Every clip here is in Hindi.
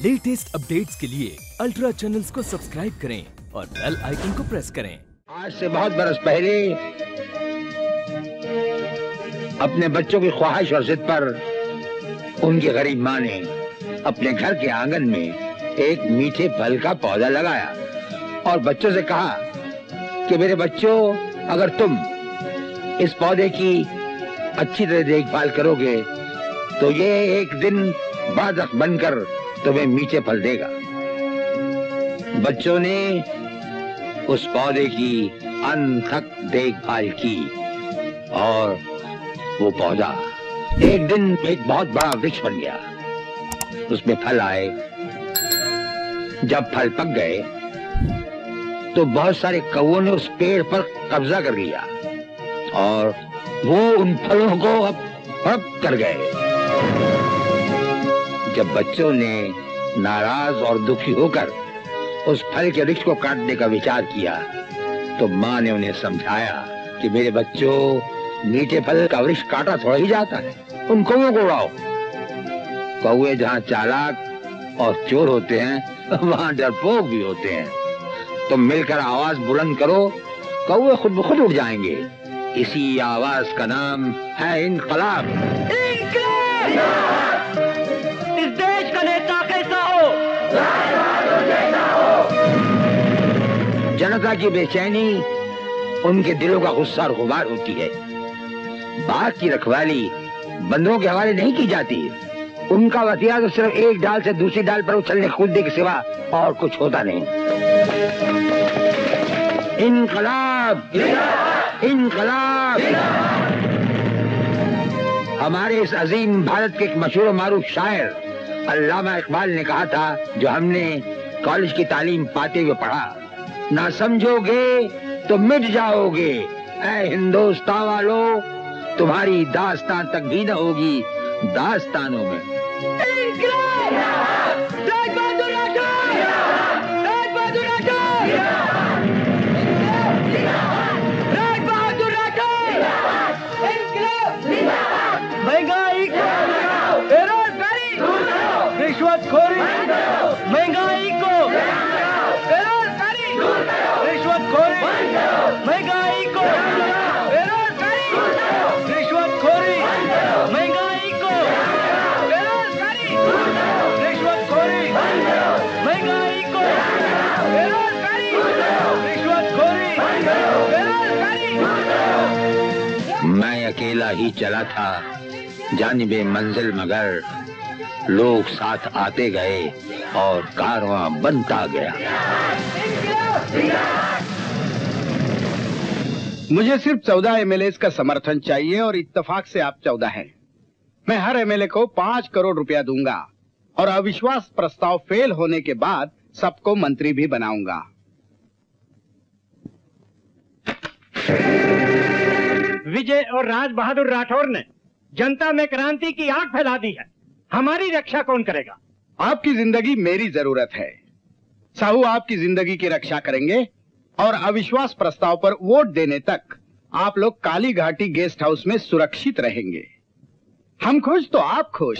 लेटेस्ट अपडेट्स के लिए अल्ट्रा चैनल्स को सब्सक्राइब करें और बेल आइकन को प्रेस करें। आज से बहुत बरस पहले अपने बच्चों की ख्वाहिश और जिद पर उनकी गरीब माँ ने अपने घर के आंगन में एक मीठे फल का पौधा लगाया और बच्चों से कहा कि मेरे बच्चों, अगर तुम इस पौधे की अच्छी तरह देखभाल करोगे तो ये एक दिन बादक बनकर तुम्हें मीठे फल देगा। बच्चों ने उस पौधे की अनथक देखभाल की और वो पौधा एक दिन एक बहुत बड़ा वृक्ष बन गया। उसमें फल आए। जब फल पक गए तो बहुत सारे कौओं ने उस पेड़ पर कब्जा कर लिया और वो उन फलों को अब हड़प कर गए। जब बच्चों ने नाराज और दुखी होकर उस फल के वृक्ष को काटने का विचार किया तो माँ ने उन्हें समझाया कि मेरे बच्चों, मीठे फल का वृक्ष काटा थोड़ा ही जाता है, उन कौओं को उड़ाओ। कौए जहाँ चालाक और चोर होते हैं वहाँ डरपोक भी होते हैं। तुम मिलकर आवाज बुलंद करो, कौए खुद ब खुद उड़ जाएंगे। इसी आवाज का नाम है इनकलाब। इस देश का नेता कैसा हो? जनता की बेचैनी उनके दिलों का गुस्सा और गुबार होती है। बाग की रखवाली बंदरों के हवाले नहीं की जाती। उनका वतिया तो सिर्फ एक डाल से दूसरी डाल पर उछलने कूदने के सिवा और कुछ होता नहीं। इनकलाब, इनकलाब। हमारे इस अजीम भारत के एक मशहूर मारूफ शायर अल्लामा इकबाल ने कहा था, जो हमने कॉलेज की तालीम पाते हुए पढ़ा, ना समझोगे तो मिट जाओगे ऐ हिंदुस्तान वालों, तुम्हारी दास्तान तक भी न होगी दास्तानों में। महंगाई, बेरोजगारी, रिश्वतखोरी, महंगाई को, बेरोजगारी, रिश्वतखोरी, महंगाई को, बेरोजगारी, रिश्वतखोरी, महंगाई को, बेरोजगारी, रिश्वतखोरी, महंगाई को, बेरोजगारी, रिश्वतखोरी, बेरोजगारी। मैं अकेला ही चला था जानिबे मंजिल, मगर लोग साथ आते गए और कारवां बनता गया। मुझे सिर्फ 14 एमएलए का समर्थन चाहिए और इत्तेफाक से आप 14 हैं। मैं हर एमएलए को 5 करोड़ रुपया दूंगा और अविश्वास प्रस्ताव फेल होने के बाद सबको मंत्री भी बनाऊंगा। विजय और राज बहादुर राठौर ने जनता में क्रांति की आग फैला दी है। हमारी रक्षा कौन करेगा? आपकी जिंदगी मेरी जरूरत है। साहू आपकी जिंदगी की रक्षा करेंगे और अविश्वास प्रस्ताव पर वोट देने तक आप लोग काली घाटी गेस्ट हाउस में सुरक्षित रहेंगे। हम खुश तो आप खुश।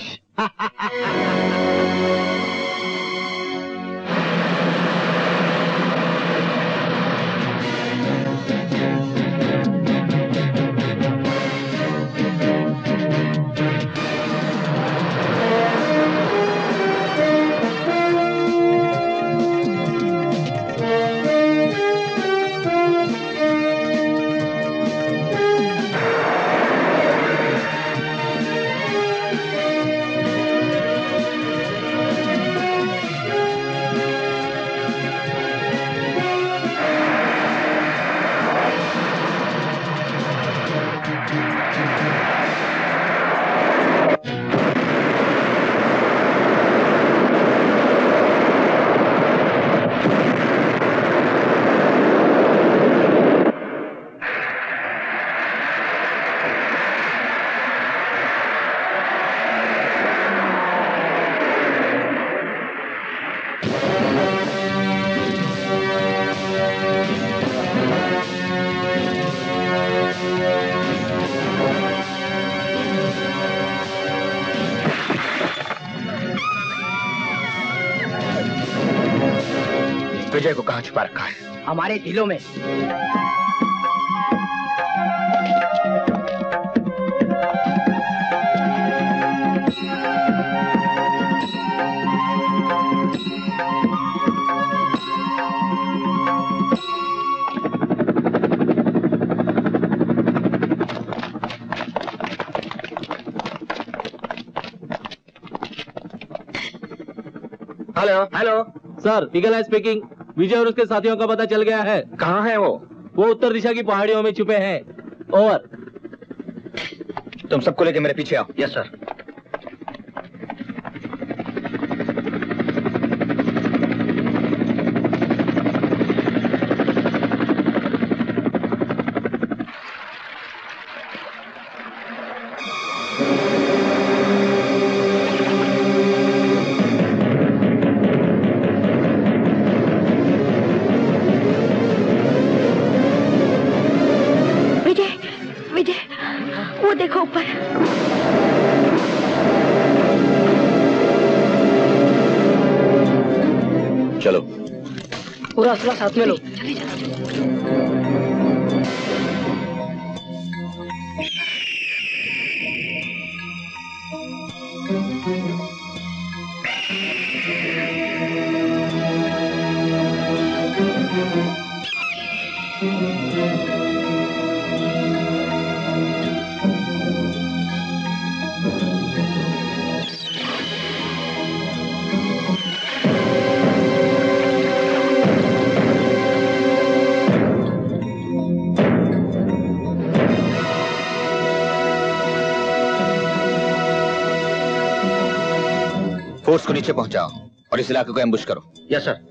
विजय को कहाँ छुपा रखा है? हमारे दिलों में। Hello hello sir, eagle eye speaking. Vijay और उसके साथियों का पता चल गया है। कहाँ है वो? वो उत्तर दिशा की पहाड़ियों में छुपे हैं। ओवर। तुम सबको लेके मेरे पीछे आओ। Yes sir. चलो, पूरा असला साथ में लो। फोर्स को नीचे पहुंचाओ और इस इलाके को एम्बुश करो। Yes sir.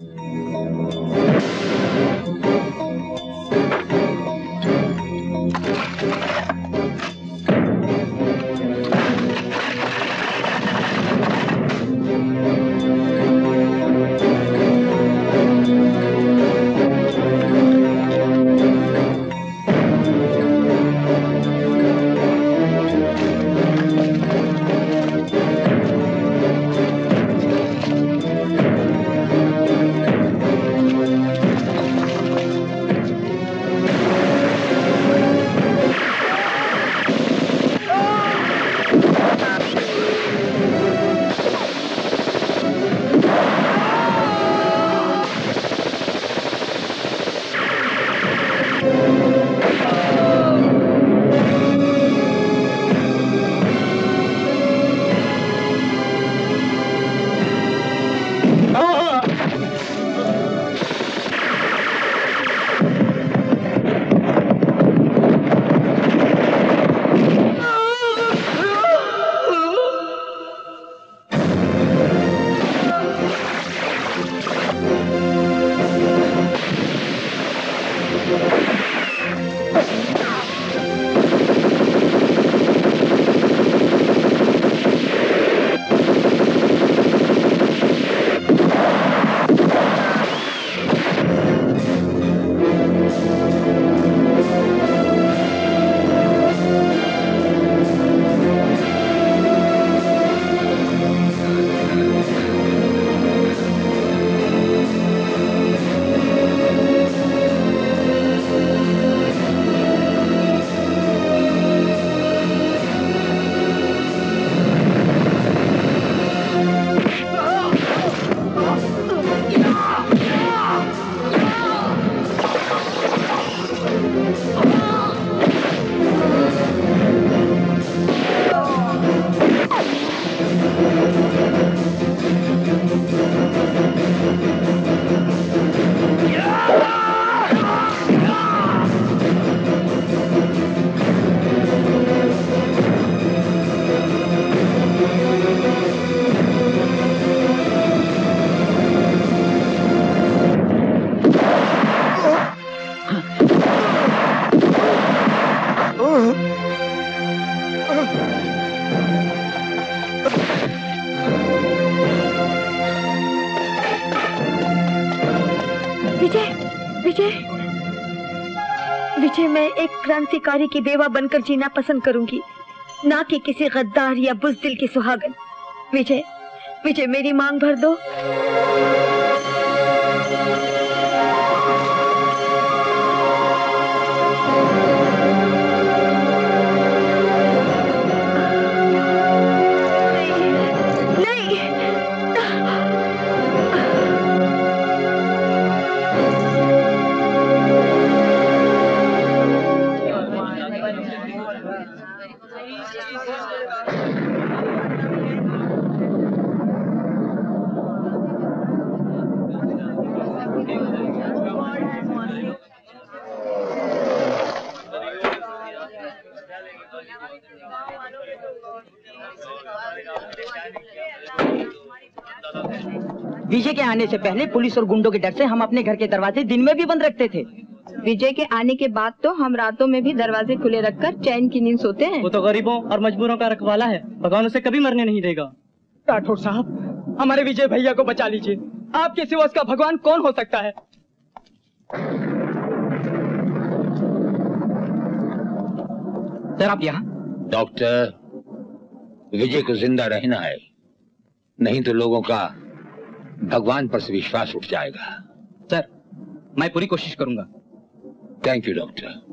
विजय, मैं एक क्रांतिकारी की बेवा बनकर जीना पसंद करूंगी, ना कि किसी गद्दार या बुज़दिल की सुहागन। विजय, विजय, मेरी मांग भर दो। विजय के आने से पहले पुलिस और गुंडों के डर से हम अपने घर के दरवाजे दिन में भी बंद रखते थे। विजय के आने के बाद तो हम रातों में भी दरवाजे खुले रखकर चैन की नींद सोते हैं। वो तो गरीबों और मजबूरों का रखवाला है, भगवान उसे कभी मरने नहीं देगा। राठौर साहब, हमारे विजय भैया को बचा लीजिए। आपके सिवा उसका भगवान कौन हो सकता है? सर आप यहाँ? डॉक्टर, विजय को जिंदा रहना है, नहीं तो लोगों का भगवान पर से विश्वास उठ जाएगा। सर मैं पूरी कोशिश करूंगा। Thank you doctor.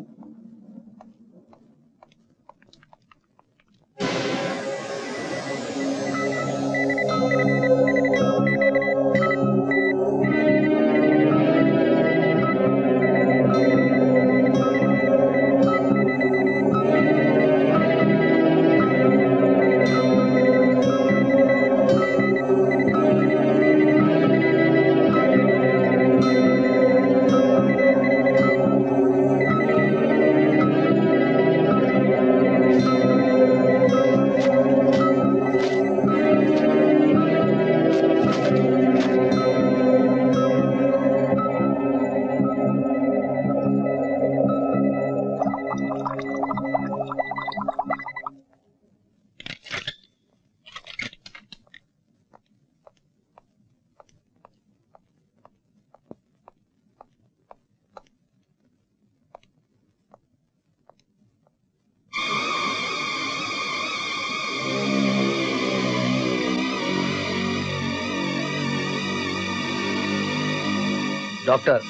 डॉक्टर,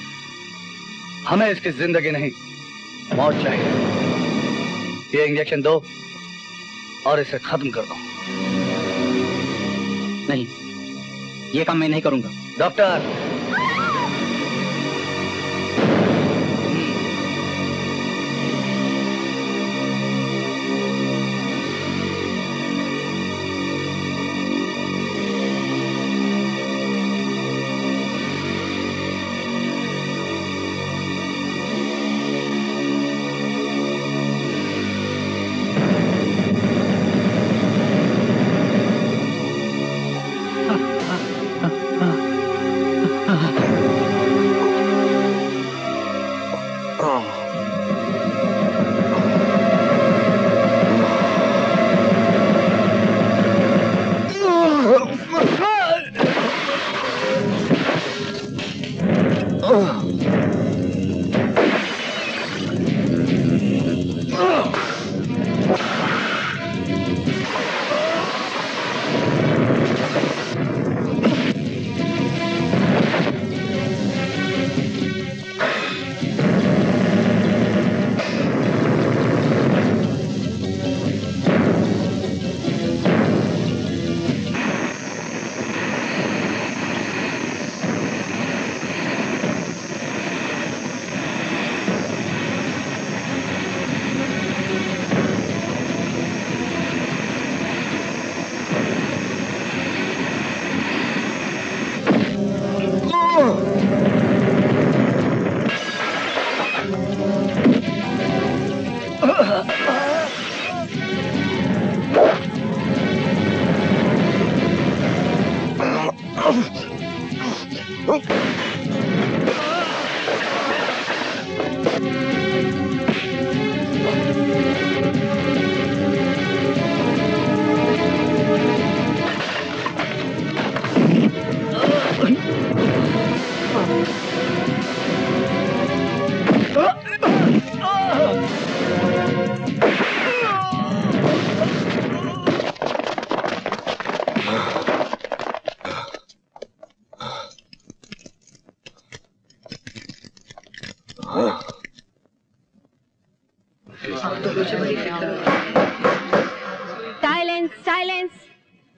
हमें इसकी जिंदगी नहीं मौत चाहिए। ये इंजेक्शन दो और इसे खत्म कर दो। नहीं, ये काम मैं नहीं करूंगा। Doctor, silence silence.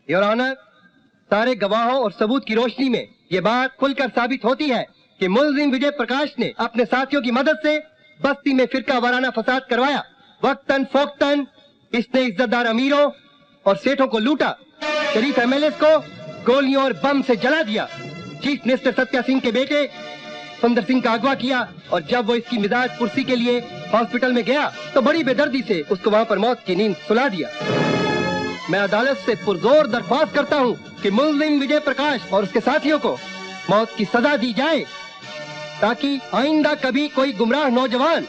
Your honour, सारे गवाहों और सबूत की रोशनी में ये बात खुलकर साबित होती है कि मुलजिम विजय प्रकाश ने अपने साथियों की मदद से बस्ती में फिरका वाराना फसाद करवाया। वक्तन फोक्तन इसने इज्जतदार अमीरों और सेठों को लूटा, शरीफ एमएलए को गोलियों और बम से जला दिया, चीफ मिनिस्टर सत्या सिंह के बेटे सुंदर सिंह का अगवा किया, और जब वो इसकी मिजाज कुर्सी के लिए हॉस्पिटल में गया तो बड़ी बेदर्दी से उसको वहाँ पर मौत की नींद सुला दिया। मैं अदालत से पुरजोर दरख्वास्त करता हूँ कि मुल्जिम विजय प्रकाश और उसके साथियों को मौत की सजा दी जाए, ताकि आइंदा कभी कोई गुमराह नौजवान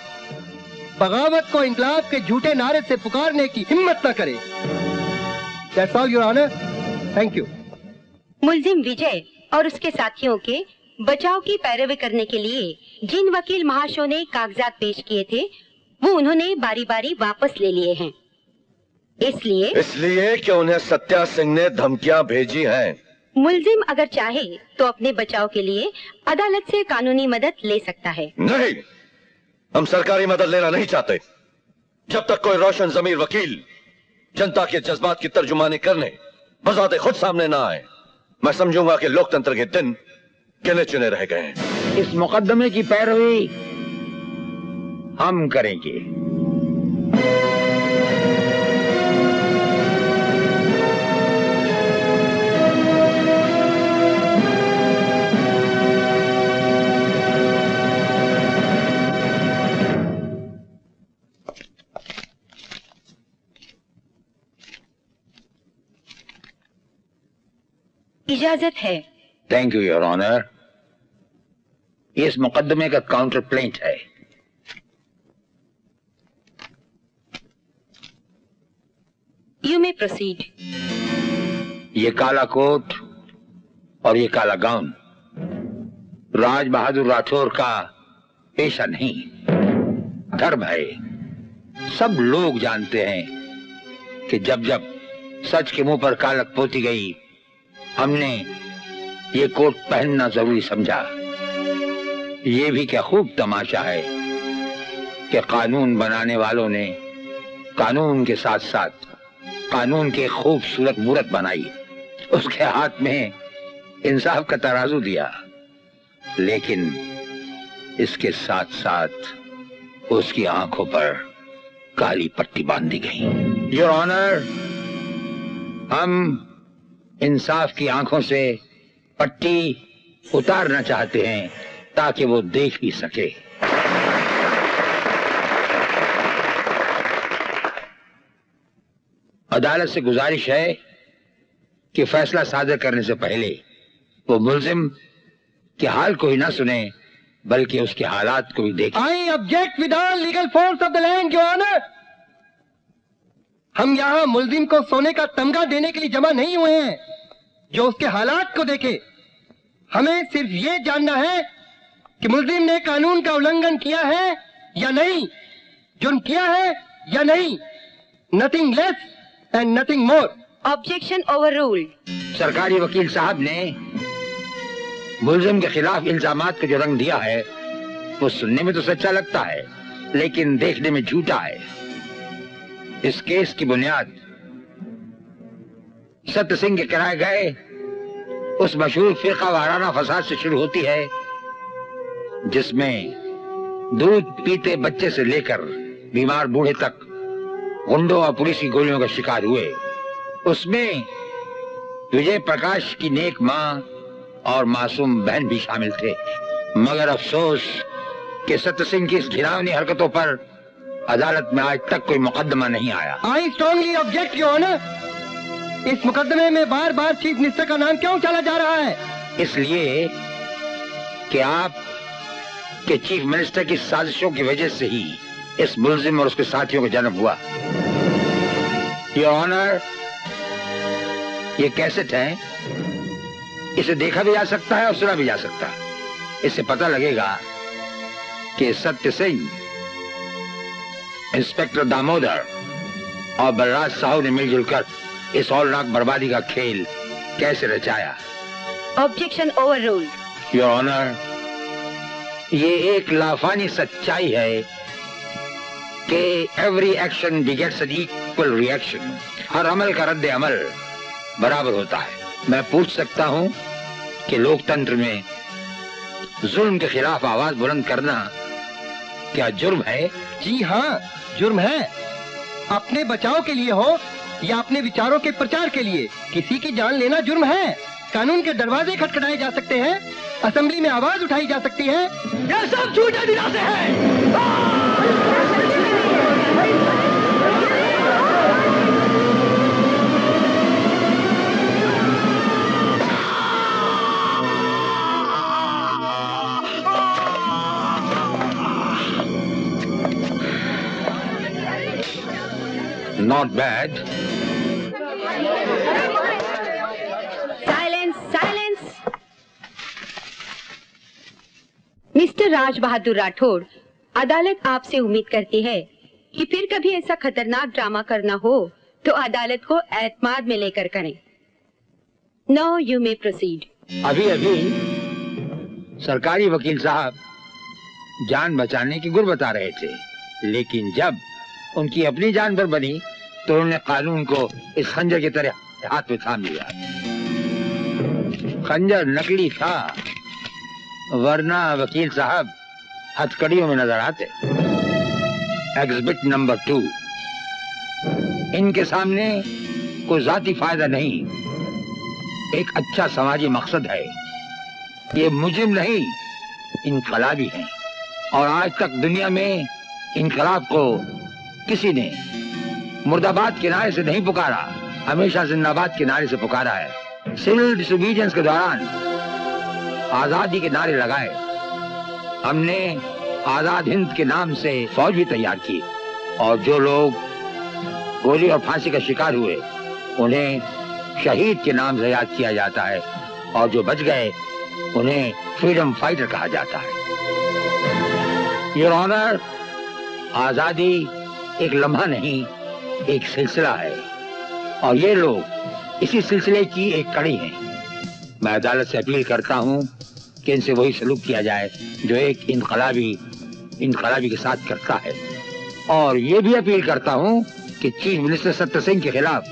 बगावत को इंकलाब के झूठे नारे से पुकारने की हिम्मत न करे। That's all, Your Honor. Thank you. मुल्जिम विजय और उसके साथियों के बचाव की पैरवी करने के लिए जिन वकील महाशयों ने कागजात पेश किए थे, वो उन्होंने बारी बारी वापस ले लिए हैं। इसलिए कि उन्हें सत्या सिंह ने धमकियां भेजी हैं। मुल्जिम अगर चाहे तो अपने बचाव के लिए अदालत से कानूनी मदद ले सकता है। नहीं, हम सरकारी मदद लेना नहीं चाहते। जब तक कोई रोशन ज़मीर वकील जनता के जज्बात की तर्जुमानी करने बजाते खुद सामने ना आए, मैं समझूंगा कि लोकतंत्र के दिन गिने चुने रह गए हैं। इस मुकदमे की पैरवी हम करेंगे। इजाजत है। Thank you your honour. ये इस मुकदमे का काउंटर प्लेंट है। You may proceed. ये काला कोट और ये काला गाउन राज बहादुर राठौर का पेशा नहीं, धर्म है। सब लोग जानते हैं कि जब जब सच के मुंह पर कालक पोती गई, हमने ये कोट पहनना जरूरी समझा। ये भी क्या खूब तमाशा है कि कानून बनाने वालों ने कानून के साथ साथ कानून की खूबसूरत मूरत बनाई, उसके हाथ में इंसाफ का तराजू दिया, लेकिन इसके साथ साथ उसकी आंखों पर काली पट्टी बांध दी गई। योर ऑनर, हम इंसाफ की आंखों से पट्टी उतारना चाहते हैं ताकि वो देख भी सके। अदालत से गुजारिश है कि फैसला सादर करने से पहले वो मुल्जिम के हाल को ही ना सुने, बल्कि उसके हालात को भी देखें। I object with all legal force of the land, Your Honor. हम यहाँ मुल्जिम को सोने का तमगा देने के लिए जमा नहीं हुए हैं जो उसके हालात को देखे। हमें सिर्फ ये जानना है कि मुल्जिम ने कानून का उल्लंघन किया है या नहीं, जुर्म किया है या नहीं। Nothing less and nothing more. Objection overruled. सरकारी वकील साहब ने मुल्जिम के खिलाफ इल्जामात को जो रंग दिया है वो सुनने में तो सच्चा लगता है, लेकिन देखने में झूठा है। इस केस की बुनियाद सत्य सिंह के कराए गए उस मशहूर फिरका वाराना फसाद से शुरू होती है जिसमें दूध पीते बच्चे से लेकर बीमार बूढ़े तक गुंडों और पुलिस की गोलियों का शिकार हुए। उसमें विजय प्रकाश की नेक मां और मासूम बहन भी शामिल थे, मगर अफसोस कि सत्य सिंह की इस घिनौनी हरकतों पर अदालत में आज तक कोई मुकदमा नहीं आया। I strongly object, Your Honor. इस मुकदमे में बार बार चीफ मिनिस्टर का नाम क्यों चला जा रहा है? इसलिए कि आप के चीफ मिनिस्टर की साजिशों की वजह से ही इस मुल्जिम और उसके साथियों का जन्म हुआ। योर ऑनर, ये कैसेट है, इसे देखा भी जा सकता है और सुना भी जा सकता है। इससे पता लगेगा कि सत्य सिंह, इंस्पेक्टर दामोदर और बलराज साहू ने मिलजुल कर इस औलनाक बर्बादी का खेल कैसे रचाया। Objection overruled. योर ऑनर, ये एक लाफानी सच्चाई है कि every action begets an equal reaction. हर अमल का रद्द अमल बराबर होता है। मैं पूछ सकता हूँ कि लोकतंत्र में जुल्म के खिलाफ आवाज बुलंद करना क्या जुर्म है? जी हाँ, जुर्म है। अपने बचाव के लिए हो या अपने विचारों के प्रचार के लिए, किसी की जान लेना जुर्म है। कानून के दरवाजे खटखटाए जा सकते हैं, असेंबली में आवाज उठाई जा सकती है। यह सब झूठे दिलासे हैं। Not bad. Silence silence. Mister Raj Bahadur Rathore, अदालत आपसे उम्मीद करती है कि फिर कभी ऐसा खतरनाक ड्रामा करना हो तो अदालत को एतमाद में लेकर करें। Now you may proceed. अभी अभी सरकारी वकील साहब जान बचाने की गुर बता रहे थे, लेकिन जब उनकी अपनी जान पर बनी तो उन्होंने कानून को इस खंजर की तरह हाथ में थाम लिया। खंजर नकली था, वरना वकील साहब हथकड़ियों में नजर आते। एग्जिबिट नंबर 2, इनके सामने कोई जाती फायदा नहीं, एक अच्छा समाजी मकसद है। ये मुजरिम नहीं, इनकलाबी हैं, और आज तक दुनिया में इनकलाब को किसी ने मुर्दाबाद के नारे से नहीं पुकारा, हमेशा जिंदाबाद के नारे से पुकारा है। सिविल डिसोबीडियंस के दौरान आजादी के नारे लगाए, हमने आजाद हिंद के नाम से फौज भी तैयार की, और जो लोग गोली और फांसी का शिकार हुए उन्हें शहीद के नाम से याद किया जाता है, और जो बच गए उन्हें फ्रीडम फाइटर कहा जाता है। योर ऑनर, आजादी एक लम्हा नहीं, एक सिलसिला है, और ये लोग इसी सिलसिले की एक कड़ी हैं। मैं अदालत से अपील करता हूं कि इनसे वही सलूक किया जाए जो एक इनकलाबी के साथ करता है, और ये भी अपील करता हूं कि चीफ मिनिस्टर सत्य सिंह के खिलाफ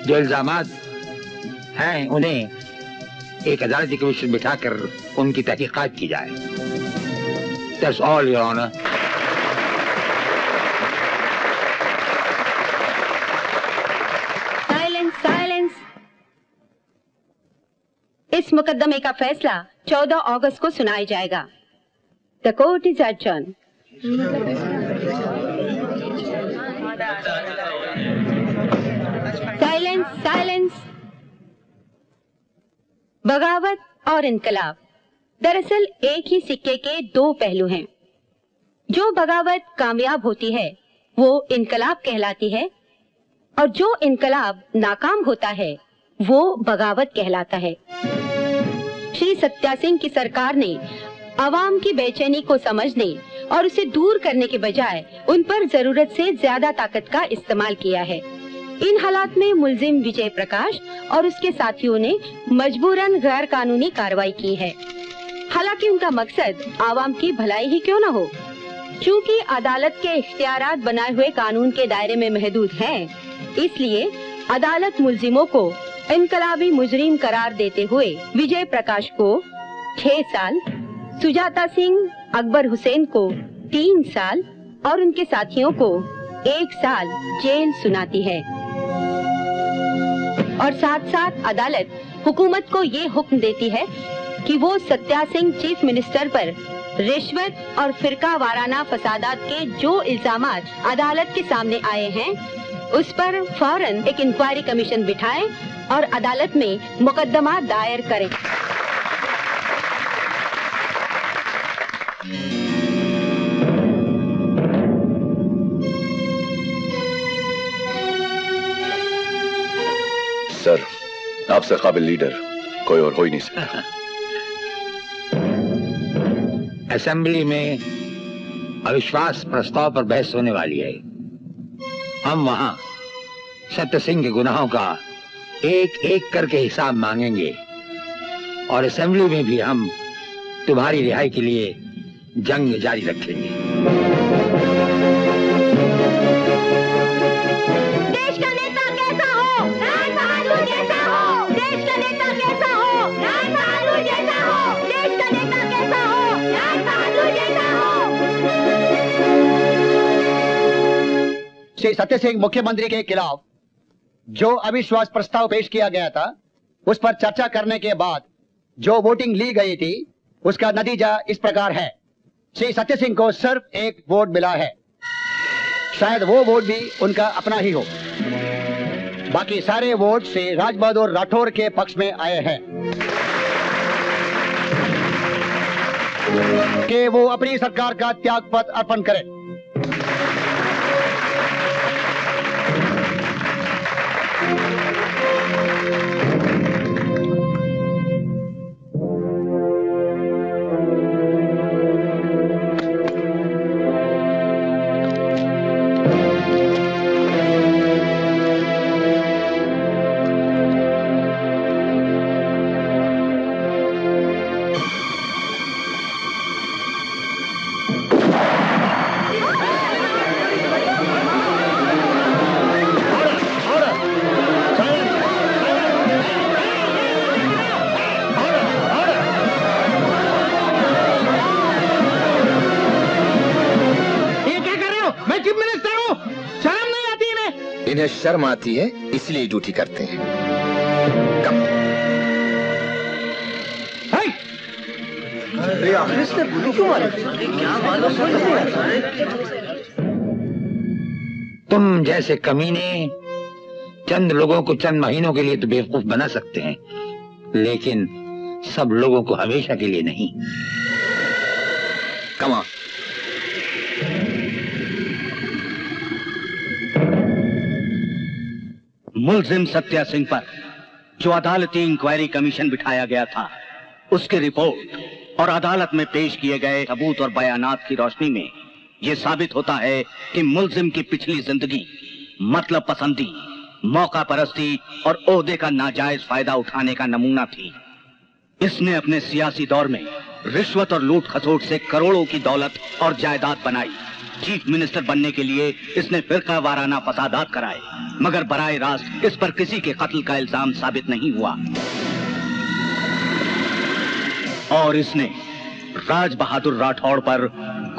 जो इल्जामात हैं उन्हें एक अदालती कमीशन बिठाकर उनकी तहकीकात की जाए। That's all, Your Honor. Silence silence. इस मुकदमे का फैसला 14 अगस्त को सुनाया जाएगा। The court is adjourned. Silence silence. बगावत और इनकलाब दरअसल एक ही सिक्के के दो पहलू हैं। जो बगावत कामयाब होती है वो इनकलाब कहलाती है, और जो इनकलाब नाकाम होता है वो बगावत कहलाता है। श्री सत्या सिंह की सरकार ने आवाम की बेचैनी को समझने और उसे दूर करने के बजाय उन पर जरूरत से ज्यादा ताकत का इस्तेमाल किया है। इन हालात में मुलजिम विजय प्रकाश और उसके साथियों ने मजबूरन गैर कानूनी कार्रवाई की है। हालांकि उनका मकसद आवाम की भलाई ही क्यों न हो, चूँकि अदालत के इख्तियारात बनाए हुए कानून के दायरे में महदूद हैं, इसलिए अदालत मुलजिमों को इनकलाबी मुजरिम करार देते हुए विजय प्रकाश को 6 साल, सुजाता सिंह, अकबर हुसैन को 3 साल और उनके साथियों को 1 साल जेल सुनाती है। और साथ साथ अदालत हुकूमत को ये हुक्म देती है कि वो सत्या सिंह चीफ मिनिस्टर पर रिश्वत और फिरका वाराना फसादात के जो इल्जामात अदालत के सामने आए हैं उस पर फौरन एक इंक्वायरी कमीशन बिठाए और अदालत में मुकदमा दायर करें। सर, आपसे काबिल लीडर कोई और हो ही नहीं सकता। असेंबली में अविश्वास प्रस्ताव पर बहस होने वाली है। हम वहां सत्य सिंह के गुनाहों का एक एक करके हिसाब मांगेंगे, और असेंबली में भी हम तुम्हारी रिहाई के लिए जंग जारी रखेंगे। देश का नेता कैसा हो, राज बहादुर जैसा हो। देश का नेता कैसा हो, राज बहादुर जैसा हो। देश का नेता कैसा हो, राज बहादुर जैसा हो। श्री सत्य सिंह मुख्यमंत्री के खिलाफ जो अविश्वास प्रस्ताव पेश किया गया था, उस पर चर्चा करने के बाद जो वोटिंग ली गई थी उसका नतीजा इस प्रकार है। श्री सत्य सिंह को सिर्फ 1 वोट मिला है। शायद वो वोट भी उनका अपना ही हो। बाकी सारे वोट श्री राज बहादुर राठौर के पक्ष में आए हैं कि वो अपनी सरकार का त्यागपत्र अर्पण करें। इन्हें शर्म आती है इसलिए ड्यूटी करते हैं। कम इसने गोली क्यों मारी? क्या मालूम? तुम जैसे कमीने चंद लोगों को चंद महीनों के लिए तो बेवकूफ बना सकते हैं, लेकिन सब लोगों को हमेशा के लिए नहीं। Come on. मुलजिम सत्या सिंह पर जो अदालती इंक्वायरी कमीशन बिठाया गया था, उसकी रिपोर्ट और अदालत में पेश किए गए सबूत और बयानात की रोशनी में यह साबित होता है कि मुलजिम की पिछली जिंदगी मतलब पसंदी, मौका परस्ती और ओहदे का नाजायज फायदा उठाने का नमूना थी। इसने अपने सियासी दौर में रिश्वत और लूट खसोट से करोड़ों की दौलत और जायदाद बनाई। चीफ मिनिस्टर बनने के लिए इसने फिरका वाराना फसादात कराए, मगर बराए रास्त इस पर किसी के कत्ल का इल्जाम साबित नहीं हुआ। और इसने राज बहादुर राठौड़ पर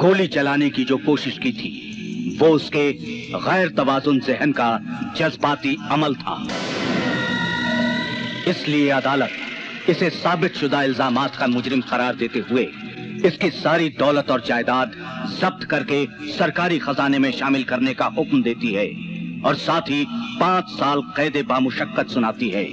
गोली चलाने की जो कोशिश की थी, वो उसके गैर तवाजुन ज़हन का जज्बाती अमल था। इसलिए अदालत इसे साबित शुदा इल्जामात का मुजरिम करार देते हुए इसकी सारी दौलत और जायदाद जब्त करके सरकारी खजाने में शामिल करने का हुक्म देती है और साथ ही 5 साल कैद बामुशक्कत सुनाती है।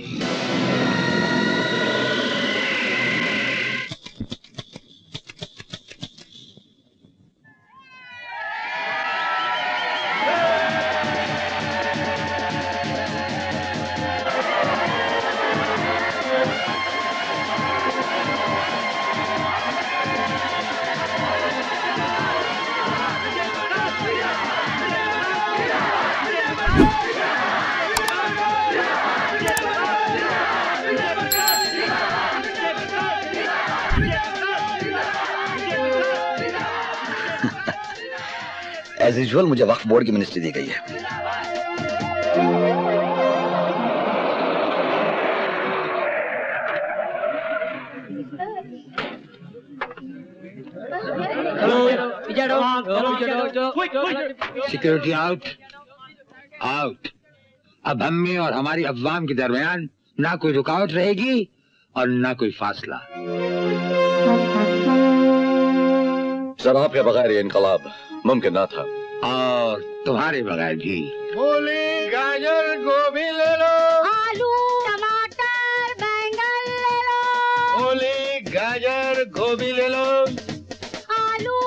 एज यूजुअल मुझे वक्फ बोर्ड की मिनिस्ट्री दी गई है। Security out out. अब हम में और हमारी अवाम के दरमियान ना कोई रुकावट रहेगी और ना कोई फासला। सर, आपके बगैर ये इनकलाब मुमकिन ना था, और तुम्हारे बगैर भी। मूली, गाजर, गोभी ले लो। आलू, टमाटर, बैंगन ले लो। मूली, गाजर, गोभी ले लो। आलू,